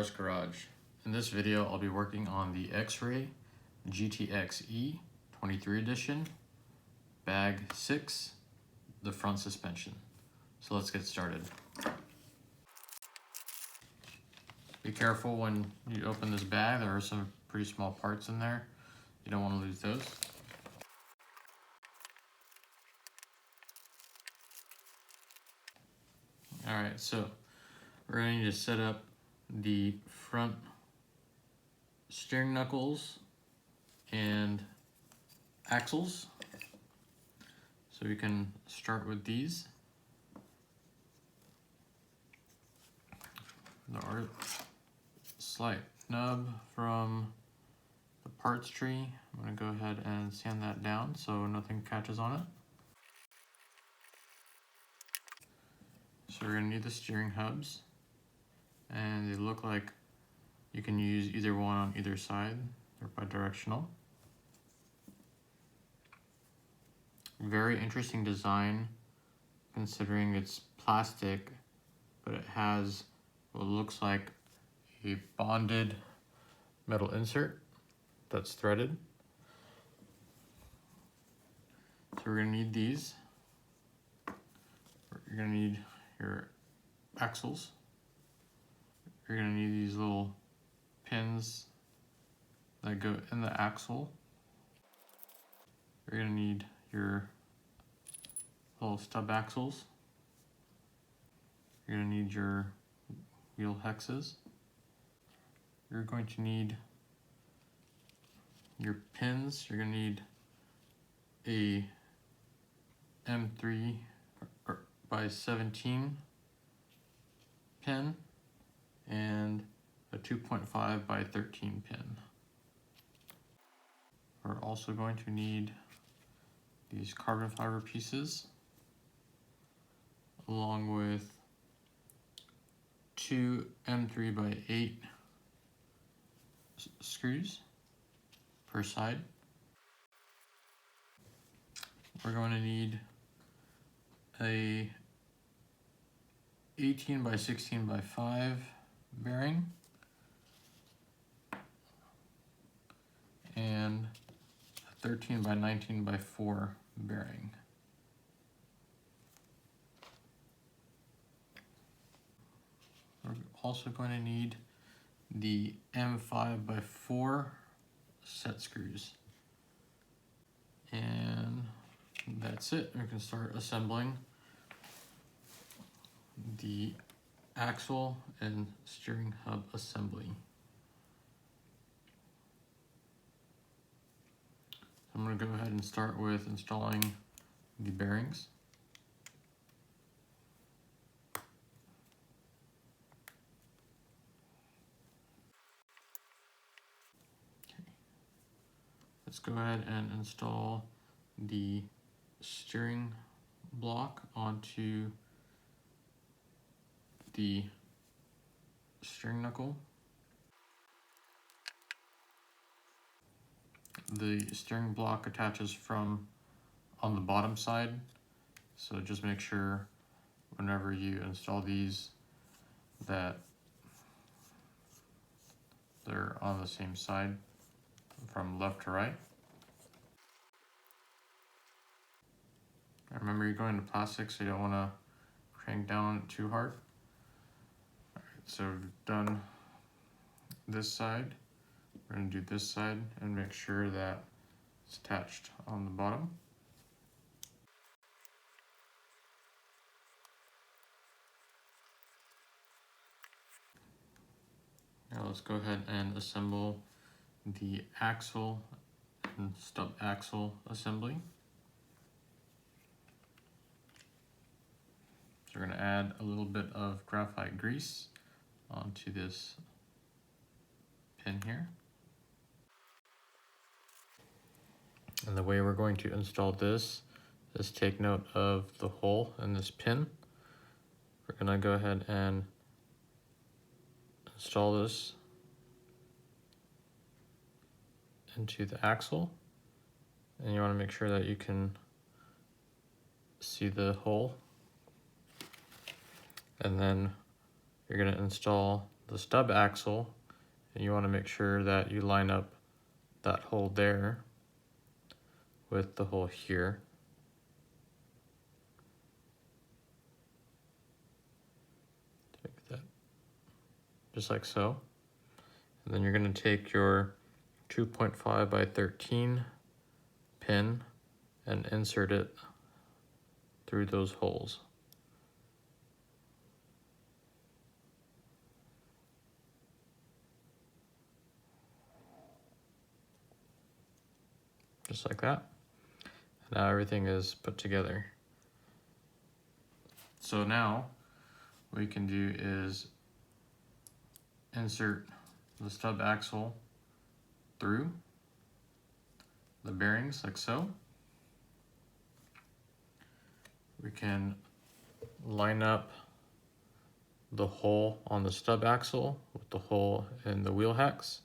Cars Garage. In this video, I'll be working on the XRAY GTXE 23 edition, bag 6, the front suspension. So let's get started. Be careful when you open this bag, there are some pretty small parts in there. You don't want to lose those. Alright, so we're going to need to set up the front steering knuckles and axles. So we can start with these. There are slight nub from the parts tree. I'm going to go ahead and sand that down so nothing catches on it. So we're going to need the steering hubs, and they look like you can use either one on either side. They're bidirectional. Very interesting design considering it's plastic, but it has what looks like a bonded metal insert that's threaded. So we're going to need these. You're going to need your axles. You're going to need these little pins that go in the axle. You're going to need your little stub axles. You're going to need your wheel hexes. You're going to need your pins. You're going to need a M3 by 17 pin and a 2.5 by 13 pin. We're also going to need these carbon fiber pieces along with 2 M3 by 8 screws per side. We're going to need a 18 by 16 by 5 bearing and a 13 by 19 by 4 bearing. We're also going to need the M5 by 4 set screws. And that's it. We can start assembling the axle and steering hub assembly. I'm going to go ahead and start with installing the bearings. Okay. Let's go ahead and install the steering block onto the steering knuckle. The steering block attaches from on the bottom side, so just make sure whenever you install these that they're on the same side from left to right. Remember, you're going to plastic, so you don't want to crank down on it too hard. So we've done this side. We're going to do this side and make sure that it's attached on the bottom. Now let's go ahead and assemble the axle and stub axle assembly. So we're going to add a little bit of graphite grease onto this pin here. And the way we're going to install this is take note of the hole in this pin. We're going to go ahead and install this into the axle, and you want to make sure that you can see the hole. And then you're going to install the stub axle, and you want to make sure that you line up that hole there with the hole here. Take that just like so. And then you're going to take your 2.5 by 13 pin and insert it through those holes. Just like that. Now everything is put together. So now what we can do is insert the stub axle through the bearings like so. We can line up the hole on the stub axle with the hole in the wheel hex.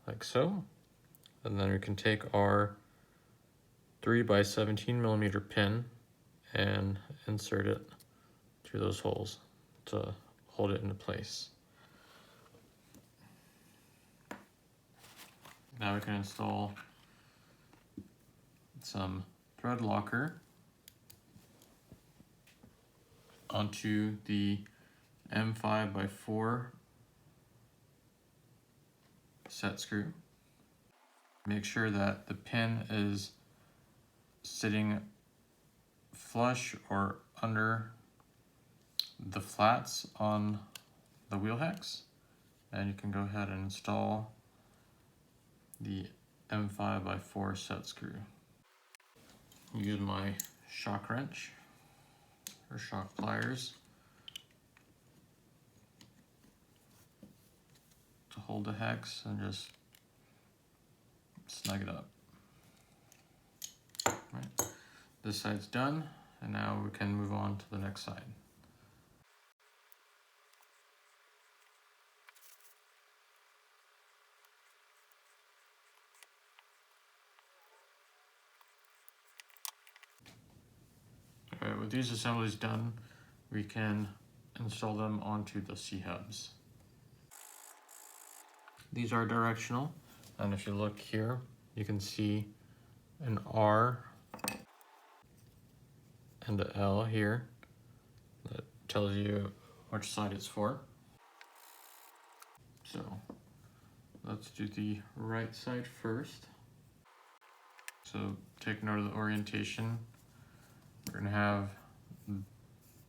Like so. And then we can take our 3 by 17 millimeter pin and insert it through those holes to hold it into place. Now we can install some thread locker onto the M5 by 4 set screw. Make sure that the pin is sitting flush or under the flats on the wheel hex, and you can go ahead and install the M5 by 4 set screw. Use my shock wrench or shock pliers to hold the hex and just snug it up. Right. This side's done, and now we can move on to the next side. Alright, with these assemblies done, we can install them onto the C-hubs. These are directional, and if you look here, you can see an R and an L here that tells you which side it's for. So let's do the right side first. So take note of the orientation. We're going to have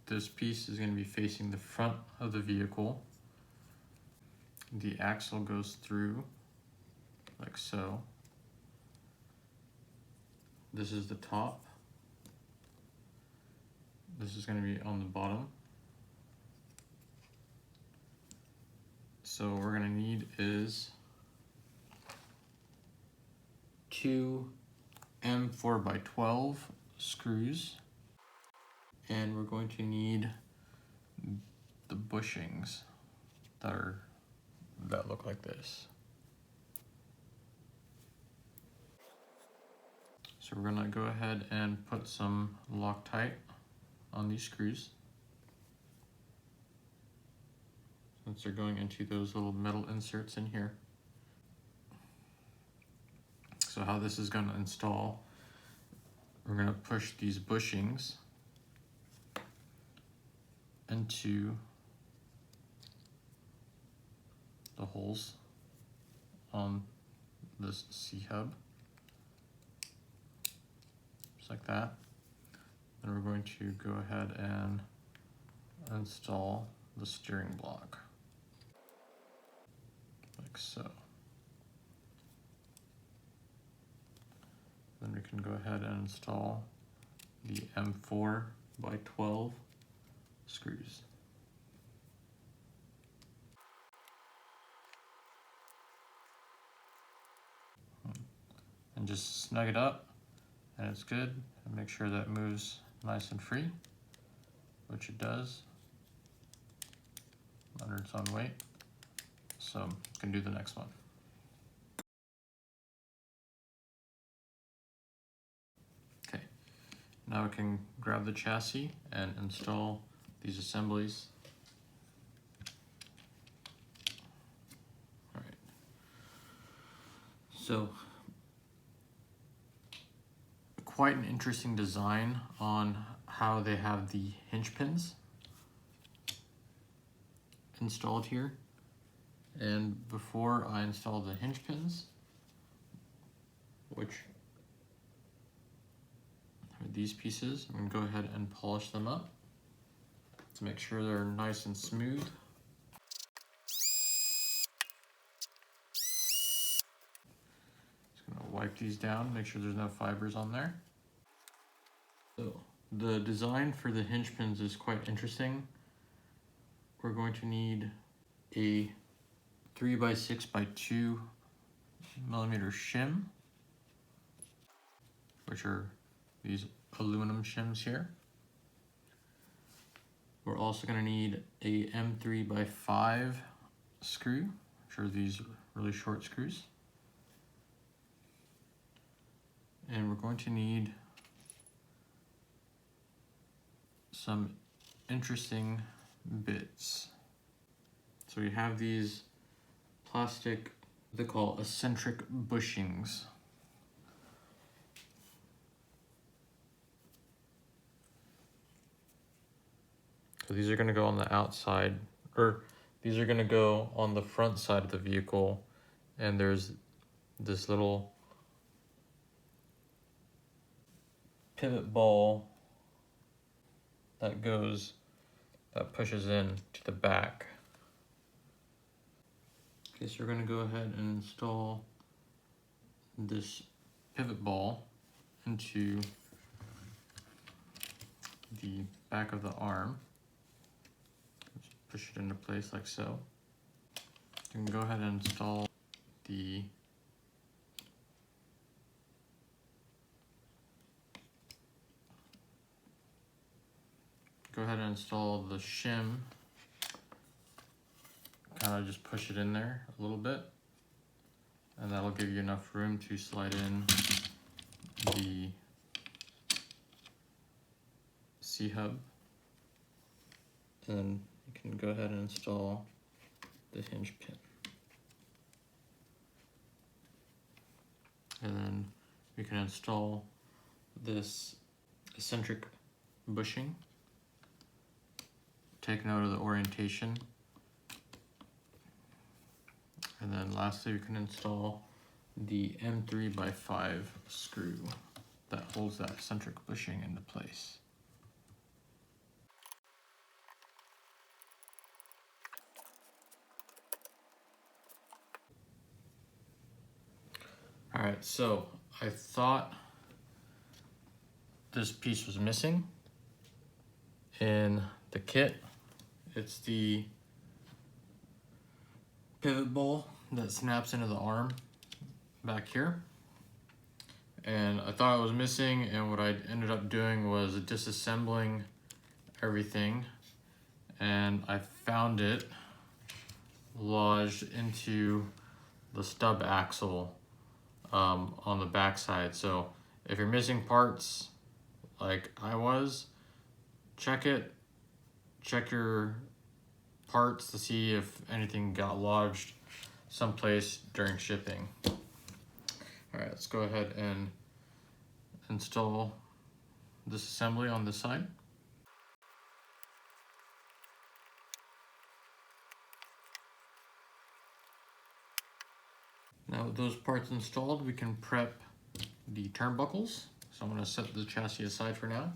this piece is going to be facing the front of the vehicle. The axle goes through like so. This is the top. This is going to be on the bottom. So what we're going to need is 2 M4 by 12 screws, and we're going to need the bushings that look like this. So we're going to go ahead and put some Loctite on these screws, since they're going into those little metal inserts in here. So how this is going to install, we're going to push these bushings into the holes on this C-hub, just like that. Then we're going to go ahead and install the steering block, like so. Then we can go ahead and install the M4 by 12 screws. And just snug it up, and it's good. And make sure that it moves nice and free, which it does under its own weight. So you can do the next one. Now we can grab the chassis and install these assemblies. All right. So, quite an interesting design on how they have the hinge pins installed here. And before I install the hinge pins, which are these pieces, I'm going to go ahead and polish them up to make sure they're nice and smooth. Just going to wipe these down, make sure there's no fibers on there. So the design for the hinge pins is quite interesting. We're going to need a 3x6x2 millimeter shim, which are these aluminum shims here. We're also going to need a M3x5 screw, which are these really short screws. And we're going to need some interesting bits. So we have these plastic, they call eccentric bushings. So these are going to go on the outside, or these are going to go on the front side of the vehicle, and there's this little pivot ball that pushes in to the back. Okay, so we're going to go ahead and install this pivot ball into the back of the arm. Just push it into place like so. You can go ahead and install the shim. Kind of just push it in there a little bit, and that'll give you enough room to slide in the C-hub. And then you can go ahead and install the hinge pin. And then we can install this eccentric bushing. Take note of the orientation. And then lastly, we can install the M3x5 screw that holds that eccentric bushing into place. All right, so I thought this piece was missing in the kit. It's the pivot ball that snaps into the arm back here. And I thought it was missing, and what I ended up doing was disassembling everything, and I found it lodged into the stub axle on the back side. So if you're missing parts like I was, check your parts to see if anything got lodged someplace during shipping. All right, let's go ahead and install this assembly on this side. Now with those parts installed, we can prep the turnbuckles. So I'm going to set the chassis aside for now.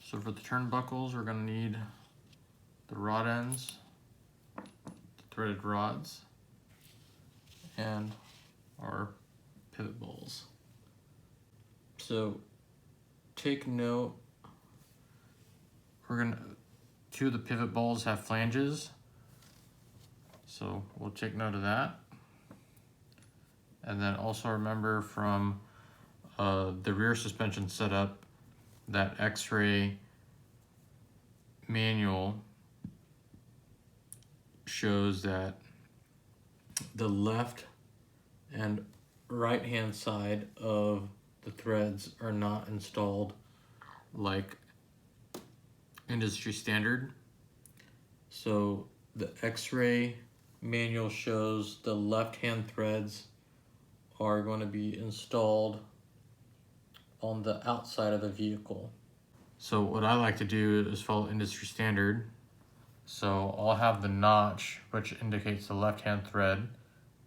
So for the turnbuckles, we're going to need the rod ends, the threaded rods, and our pivot balls. So take note, two of the pivot balls have flanges, so we'll take note of that. And then also remember from the rear suspension setup, that X-ray manual shows that the left and right hand side of the threads are not installed like industry standard. So the X-ray manual shows the left-hand threads are going to be installed on the outside of the vehicle. So what I like to do is follow industry standard. So I'll have the notch, which indicates the left-hand thread,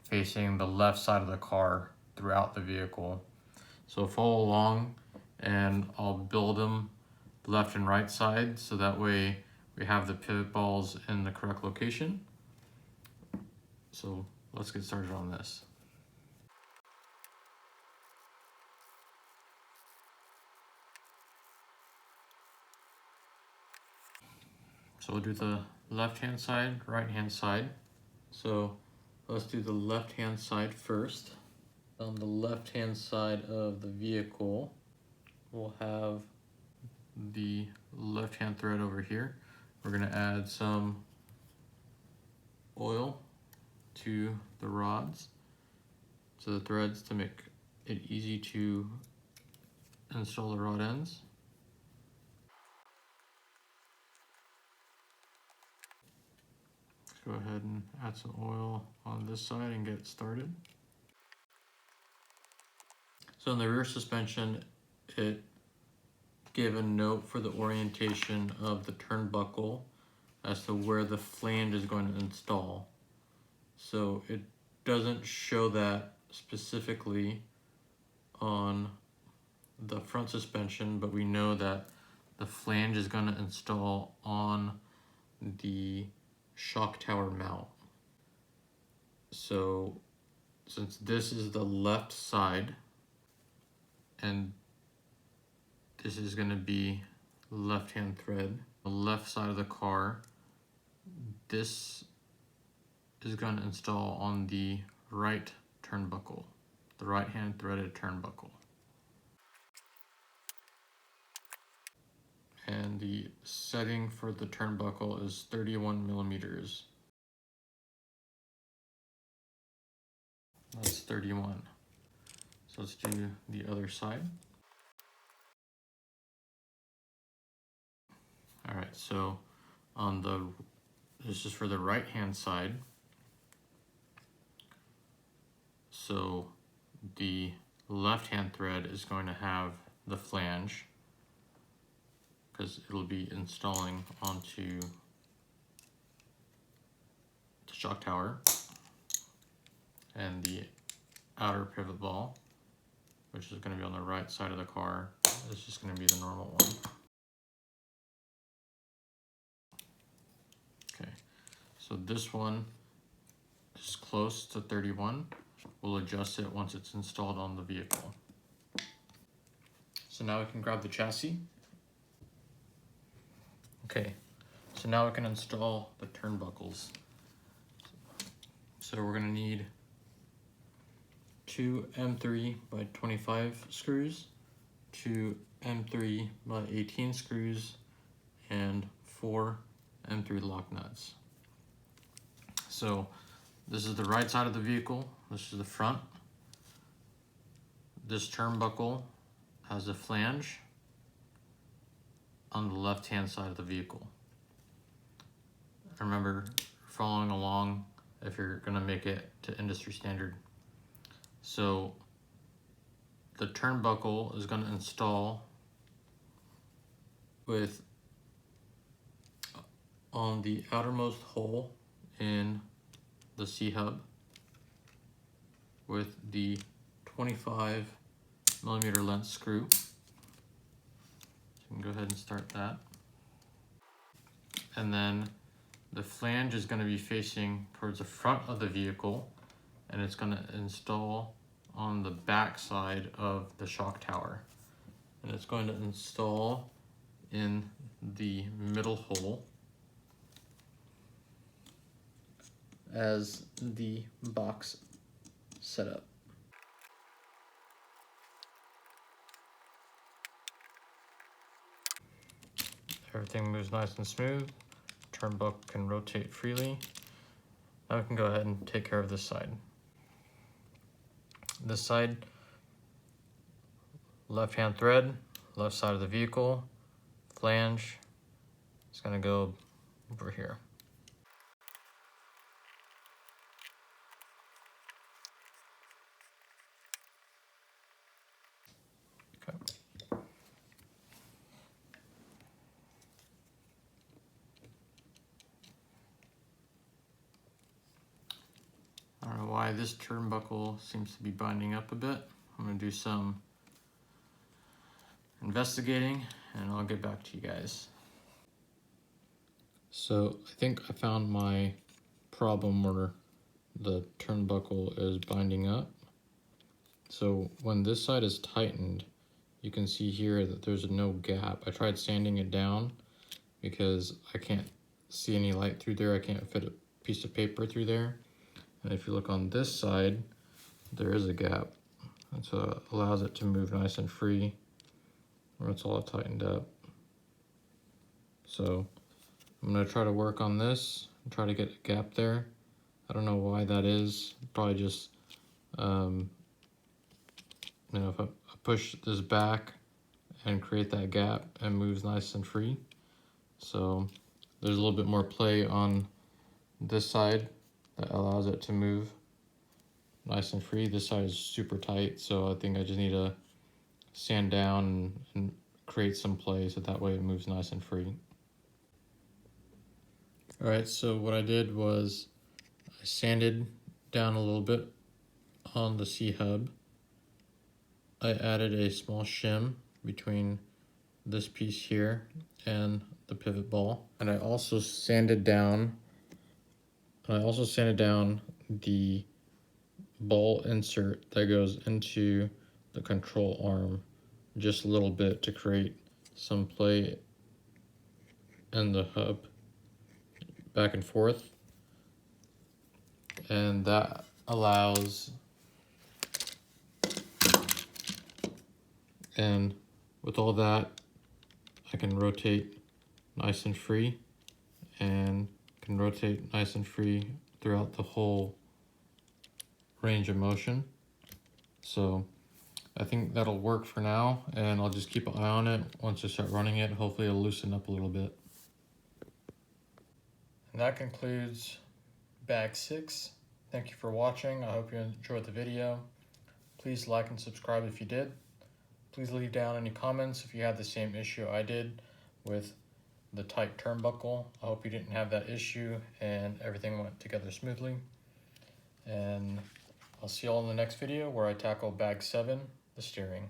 facing the left side of the car throughout the vehicle. So follow along and I'll build them left and right side so that way we have the pivot balls in the correct location. So let's get started on this. So we'll do the left-hand side, right-hand side. So let's do the left-hand side first. On the left-hand side of the vehicle, we'll have the left-hand thread over here. We're gonna add some oil to the rods, to the threads, to make it easy to install the rod ends. Let's go ahead and add some oil on this side and get started. So in the rear suspension, it gave a note for the orientation of the turnbuckle as to where the flange is going to install. So it doesn't show that specifically on the front suspension, but we know that the flange is going to install on the shock tower mount. So since this is the left side and this is going to be left-hand thread, the left side of the car, this is going to install on the right turnbuckle, the right-hand threaded turnbuckle. And the setting for the turnbuckle is 31 millimeters. That's 31. So let's do the other side. All right, so on the, this is for the right-hand side. So the left-hand thread is going to have the flange because it'll be installing onto the shock tower, and the outer pivot ball, which is going to be on the right side of the car, is just going to be the normal one. Okay, so this one is close to 31. We'll adjust it once it's installed on the vehicle. So now we can grab the chassis. Okay, so now we can install the turnbuckles. So we're going to need 2 M3 by 25 screws, 2 M3 by 18 screws, and 4 M3 lock nuts. So this is the right side of the vehicle, this is the front. This turnbuckle has a flange on the left-hand side of the vehicle. Remember, following along if you're going to make it to industry standard. So the turnbuckle is going to install with on the outermost hole in the C-hub with the 25 millimeter length screw. So you can go ahead and start that. And then the flange is going to be facing towards the front of the vehicle, and it's going to install on the back side of the shock tower. And it's going to install in the middle hole as the box setup. Everything moves nice and smooth. Turnbuckle can rotate freely. Now we can go ahead and take care of this side. This side, left-hand thread, left side of the vehicle. flange is going to go over here. Okay. I don't know why this turnbuckle seems to be binding up a bit. I'm going to do some investigating and I'll get back to you guys. So I think I found my problem where the turnbuckle is binding up. So when this side is tightened, you can see here that there's no gap. I tried sanding it down because I can't see any light through there. I can't fit a piece of paper through there. And if you look on this side, there is a gap. And so it allows it to move nice and free where it's all tightened up. So I'm gonna try to work on this and try to get a gap there. I don't know why that is. Probably just, you know, if I push this back and create that gap, it moves nice and free. So there's a little bit more play on this side that allows it to move nice and free. This side is super tight, so I think I just need to sand down and create some play so that way it moves nice and free. Alright, so what I did was I sanded down a little bit on the C-hub. I added a small shim between this piece here and the pivot ball. And I also sanded down the ball insert that goes into the control arm just a little bit to create some play in the hub back and forth. And that allows, and with all that, I can rotate nice and free and can rotate nice and free throughout the whole range of motion. So I think that'll work for now, and I'll just keep an eye on it. Once I start running it, hopefully it'll loosen up a little bit. And that concludes bag 6. Thank you for watching. I hope you enjoyed the video. Please like and subscribe if you did. Please leave down any comments if you had the same issue I did with the tight turnbuckle. I hope you didn't have that issue and everything went together smoothly. And I'll see you all in the next video where I tackle bag 7, the steering.